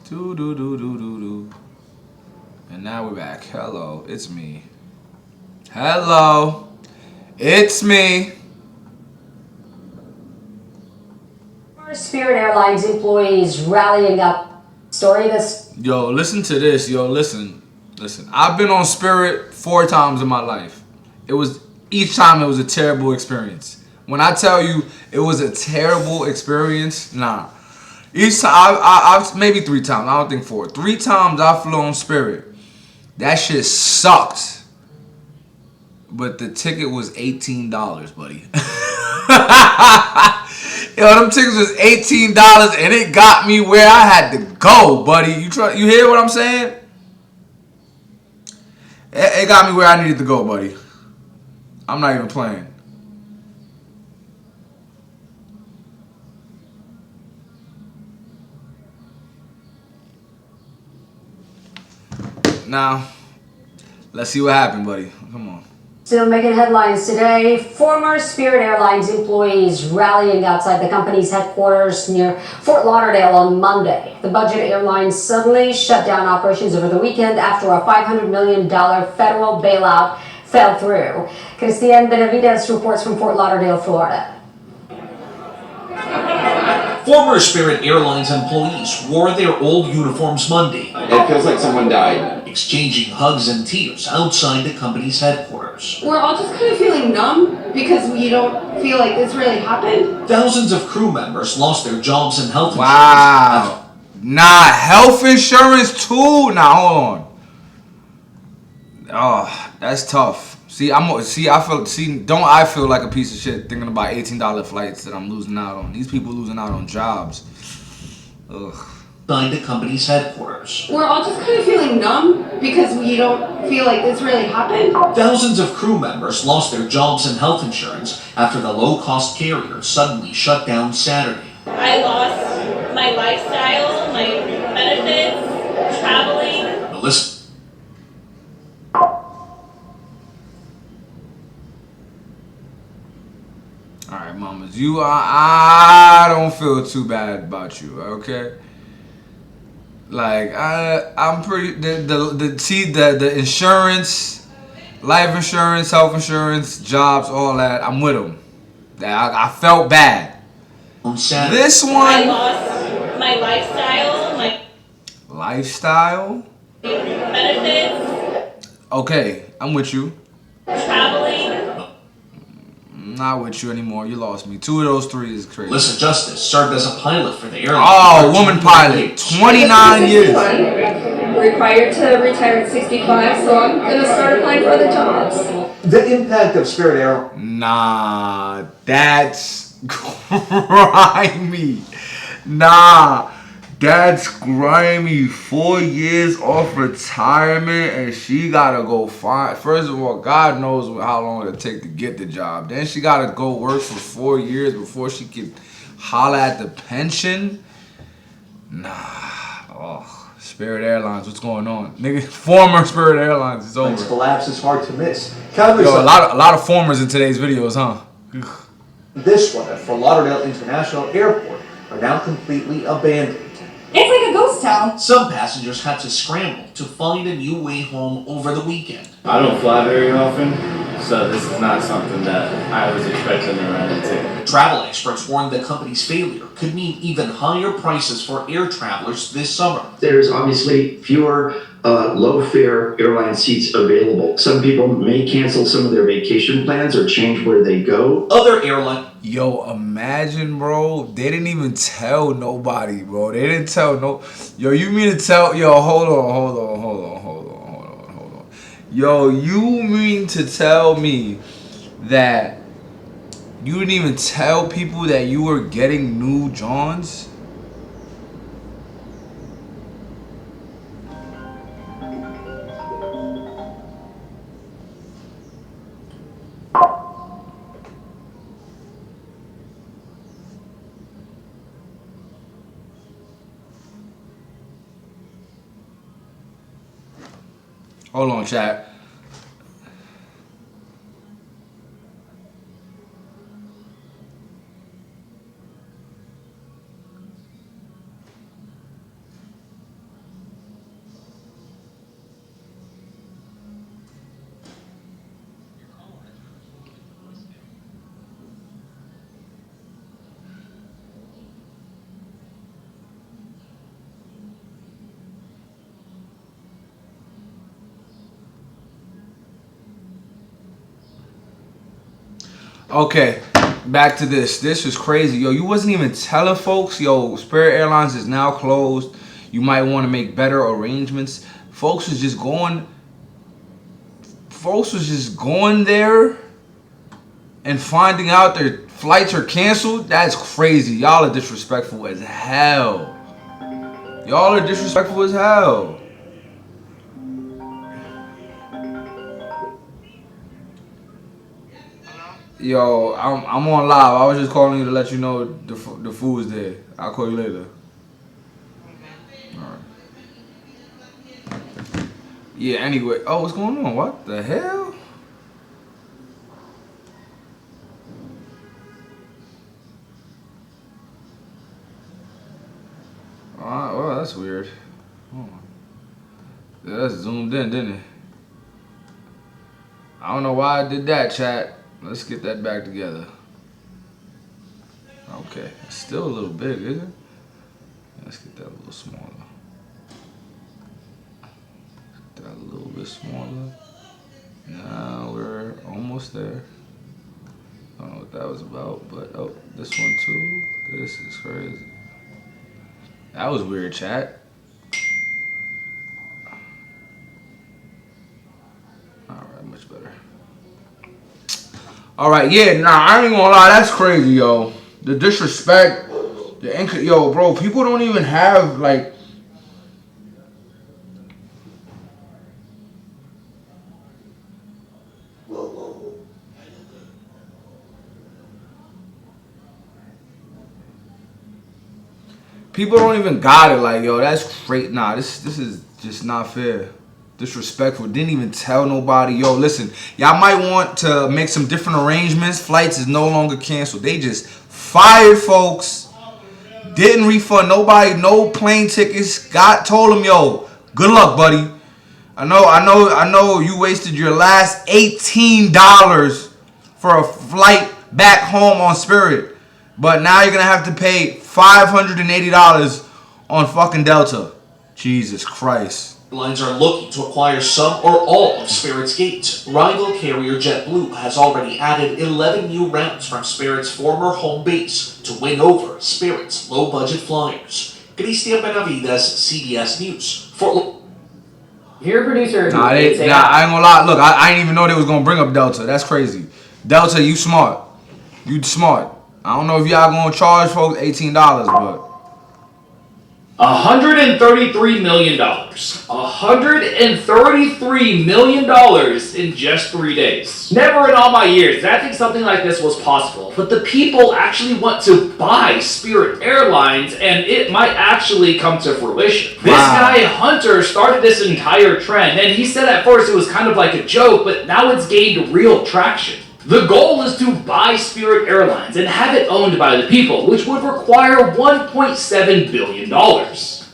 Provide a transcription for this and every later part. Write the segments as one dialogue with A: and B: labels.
A: Do do do do do do. And now we're back. Hello, it's me. Hello, it's me.
B: Spirit Airlines employees rallying up. Story this.
A: Yo, listen to this. Yo, listen. I've been on Spirit 4 times in my life. Each time it was a terrible experience. When I tell you it was a terrible experience, nah. Each time, I've maybe 3 times. I don't think 4. 3 times I flew on Spirit. That shit sucked. But the ticket was $18, buddy. Yo, them tickets was $18 and it got me where I had to go, buddy. You hear what I'm saying? It got me where I needed to go, buddy. I'm not even playing. Now, let's see what happened, buddy. Come on.
B: Still making headlines today. Former Spirit Airlines employees rallying outside the company's headquarters near Fort Lauderdale on Monday. The budget airline suddenly shut down operations over the weekend after a $500 million federal bailout fell through. Cristian Benavides reports from Fort Lauderdale, Florida.
C: Former Spirit Airlines employees wore their old uniforms Monday.
D: It feels like someone died.
C: Exchanging hugs and tears outside the company's headquarters.
E: We're all just kind of feeling numb because we don't feel like this really happened.
C: Thousands of crew members lost their jobs and health insurance.
A: Wow. Nah, health insurance too? Nah, hold on. Oh, that's tough. Don't I feel like a piece of shit thinking about $18 flights that I'm losing out on? These people losing out on jobs. Ugh.
C: Inside the company's headquarters.
E: We're all just kind of feeling numb because we don't feel like this really happened.
C: Thousands of crew members lost their jobs and health insurance after the low-cost carrier suddenly shut down Saturday.
F: I lost my lifestyle, my benefits, traveling.
C: Now listen.
A: Alright, mamas. I don't feel too bad about you, okay? Like, I'm pretty... The insurance, life insurance, health insurance, jobs, all that, I'm with them. I felt bad.
C: On Saturday.
A: This one...
F: I lost my lifestyle, my
A: lifestyle?
F: benefits.
A: Okay, I'm with you.
F: Traveling.
A: I'm not with you anymore. You lost me. 2 of those 3 is crazy.
C: Melissa Justice served as a pilot for the airline.
A: Oh, woman pilot. 29 years.
E: I'm required to retire at 65, so I'm going to start applying for other jobs.
D: The impact of Spirit Airlines.
A: Nah, that's grimy. Nah, that's grimy. 4 years off retirement and she gotta go find. First of all, God knows how long it'll take to get the job. Then she gotta go work for 4 years before she can holler at the pension. Nah. Oh, Spirit Airlines, what's going on? Nigga, former Spirit Airlines is over.
D: Collapse is hard to miss.
A: Yo, a lot of formers in today's videos, huh?
D: This one at Fort Lauderdale International Airport are now completely abandoned.
E: It's like a ghost town.
C: Some passengers had to scramble to find a new way home over the weekend.
G: I don't fly very often, so this is not something that I was expecting to run into.
C: Travel experts warned the company's failure could mean even higher prices for air travelers this summer.
H: There's obviously fewer low-fare airline seats available. Some people may cancel some of their vacation plans or change where they go.
C: Other airlines.
A: Yo, imagine, bro. They didn't even tell nobody, bro. They didn't tell no. Yo, you mean to tell? Yo, hold on. Yo, you mean to tell me that you didn't even tell people that you were getting new Johns? Hold on, chat. Okay, back to this. This is crazy. Yo, you wasn't even telling folks, yo, Spirit Airlines is now closed. You might want to make better arrangements. Folks was just going there and finding out their flights are canceled. That's crazy. Y'all are disrespectful as hell. Y'all are disrespectful as hell. Yo, I'm on live. I was just calling you to let you know the food's there. I'll call you later. Alright. Yeah, anyway. Oh, what's going on? What the hell? Alright, well, that's weird. Oh. Yeah, that's zoomed in, didn't it? I don't know why I did that, chat. Let's get that back together. Okay, it's still a little big, isn't it? Let's get that a little smaller. Get that a little bit smaller. Now we're almost there. I don't know what that was about, but oh, this one too. This is crazy. That was weird, chat. Alright, much better. Alright, yeah, nah, I ain't gonna lie, that's crazy, yo. The disrespect, yo, bro, people don't even have, like, people don't even got it, like, yo, that's great. Nah, this is just not fair. Disrespectful. Didn't even tell nobody. Yo, listen, y'all might want to make some different arrangements. Flights is no longer canceled. They just fired folks. Didn't refund nobody, no plane tickets. Told them, yo, good luck, buddy. I know you wasted your last $18 for a flight back home on Spirit. But now you're gonna have to pay $580 on fucking Delta. Jesus Christ.
C: Airlines are looking to acquire some or all of Spirit's gates. Rival carrier JetBlue has already added 11 new routes from Spirit's former home base to win over Spirit's low-budget flyers. Cristian Benavides, CBS News.
I: Here, producer.
A: Nah, I ain't gonna lie. Look, I didn't even know they was gonna bring up Delta. That's crazy. Delta, you smart. You smart. I don't know if y'all gonna charge folks $18, but
I: $133 million. $133 million in just 3 days. Never in all my years did I think something like this was possible. But the people actually want to buy Spirit Airlines, and it might actually come to fruition. Wow. This guy, Hunter, started this entire trend, and he said at first it was kind of like a joke, but now it's gained real traction. The goal is to buy Spirit Airlines and have it owned by the people, which would require $1.7 billion.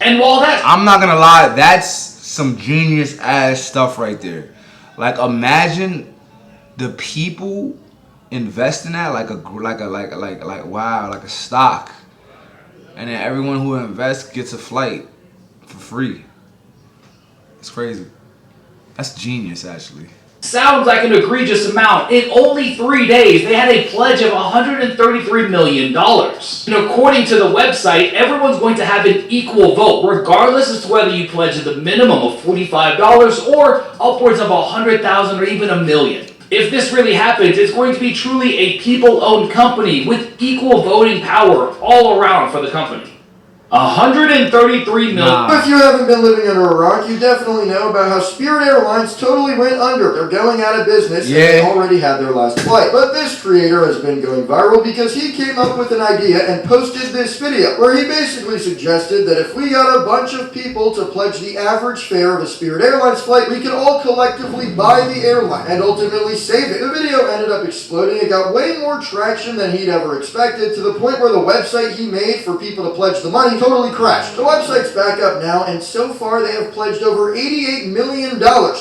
I: And while that...
A: I'm not gonna lie, that's some genius ass stuff right there. Like, imagine the people invest in that like a stock. And then everyone who invests gets a flight for free. It's crazy. That's genius, actually.
I: Sounds like an egregious amount. In only 3 days, they had a pledge of $133 million. And according to the website, everyone's going to have an equal vote, regardless as to whether you pledge the minimum of $45 or upwards of $100,000 or even $1 million. If this really happens, it's going to be truly a people-owned company with equal voting power all around for the company. $133 million.
J: If you haven't been living under a rock, you definitely know about how Spirit Airlines totally went under. They're going out of business and they already had their last flight. But this creator has been going viral because he came up with an idea and posted this video where he basically suggested that if we got a bunch of people to pledge the average fare of a Spirit Airlines flight, we could all collectively buy the airline and ultimately save it. The video ended up exploding. It got way more traction than he'd ever expected, to the point where the website he made for people to pledge the money totally crashed. The website's back up now, and so far they have pledged over $88 million. Now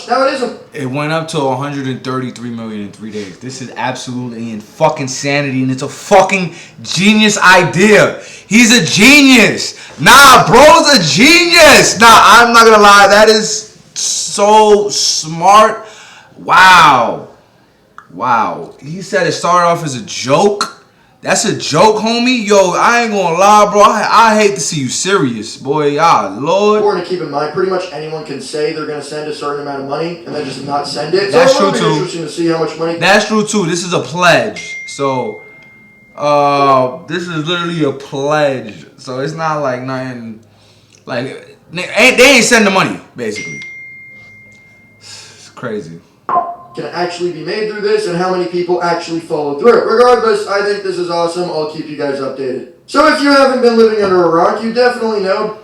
A: it went up to $133 million in 3 days. This is absolutely fucking insanity, and it's a fucking genius idea. He's a genius. Nah, bro's a genius. Nah, I'm not gonna lie. That is so smart. Wow. Wow. He said it started off as a joke. That's a joke, homie. Yo, I ain't gonna lie, bro. I hate to see you serious, boy. Ah, Lord.
J: Important to keep in mind, pretty much anyone can say they're going to send a certain amount of money and then just not send it.
A: That's
J: so
A: true, too.
J: Interesting to see how much money.
A: That's true, too. This is a pledge. So, this is literally a pledge. So, it's not like nothing. Like, they ain't sending the money, basically. It's crazy.
J: Can actually be made through this and how many people actually follow through. Regardless, I think this is awesome. I'll keep you guys updated. So if you haven't been living under a rock, you definitely know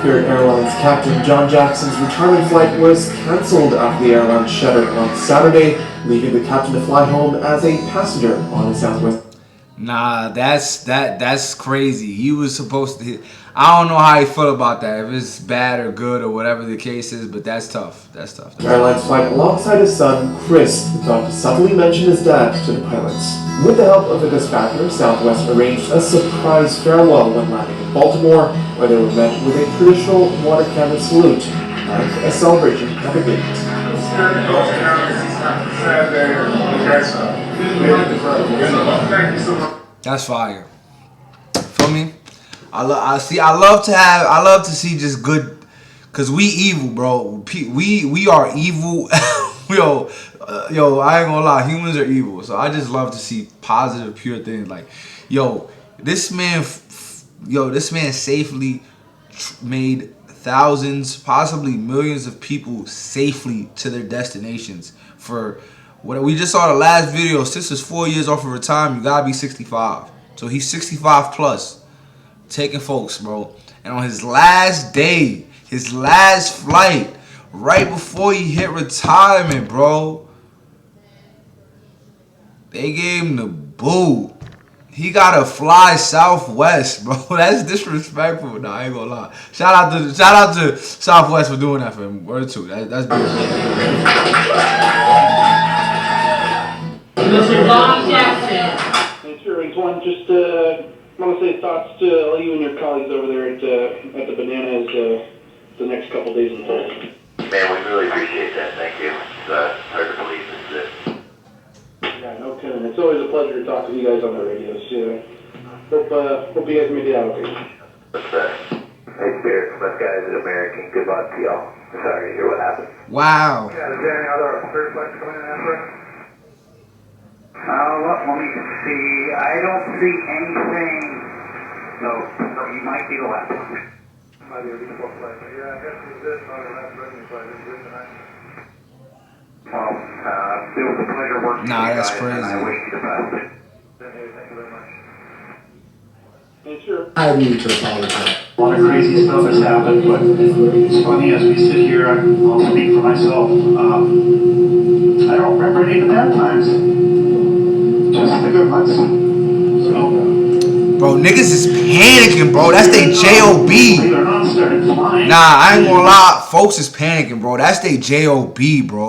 K: Spirit Airlines Captain John Jackson's retirement flight was cancelled after the airline shuttered on Saturday, leaving the captain to fly home as a passenger on a Southwest.
A: Nah, that's crazy. He was supposed to. I don't know how he felt about that. If it's bad or good or whatever the case is, but that's tough. That's tough.
K: The airline's flight alongside his son, Chris, thought to subtly mention his dad to the pilots. With the help of the dispatcher, Southwest arranged a surprise farewell when landing in Baltimore, where they were met with a traditional water cannon salute and a celebration of a gate.
A: That's fire. Feel me? I love to see just good, cause we evil, bro. We are evil. yo, I ain't gonna lie, humans are evil. So I just love to see positive, pure things. Like, this man safely made thousands, possibly millions of people safely to their destinations. For what we just saw the last video, since it's 4 years off of retirement, you gotta be 65. So he's 65 plus. Taking folks, bro. And on his last day, his last flight, right before he hit retirement, bro, they gave him the boot. He gotta fly Southwest, bro. That's disrespectful. Nah, I ain't gonna lie. Shout out to Southwest for doing that for him. Word too. That's beautiful.
L: Mr. Bob Jackson.
M: Hey, sure. I just want to say thoughts to all you and your colleagues over there at the Bananas the next couple days in fall.
N: Man, we really appreciate that. Thank you. It's hard to believe this.
M: Yeah, no kidding. It's always a pleasure to talk to you guys on the radios. Yeah. Hope you guys made it out okay.
N: Hey, Spirit, best guys at American. Good luck to y'all. Sorry to hear what happened.
A: Wow.
N: Yeah, is there any other Spirit flights coming in after? Let me see. I don't see anything. No, you might be the last one. Might be a default flight. Yeah, I guess it's this on the last revenue flight. Is this tonight? Well, it was a pleasure working with you guys.
A: That's crazy.
N: And I wish you the best.
M: Thank you very much. Hey, sure.
K: I need to apologize.
O: A lot of crazy stuff has happened, but it's funny as we sit here, I'll speak for myself. I don't remember any of the bad times. Just the good ones. So,
A: bro, niggas is panicking, bro. That's they J.O.B. Nah, I ain't gonna lie. Folks is panicking, bro. That's they J.O.B., bro.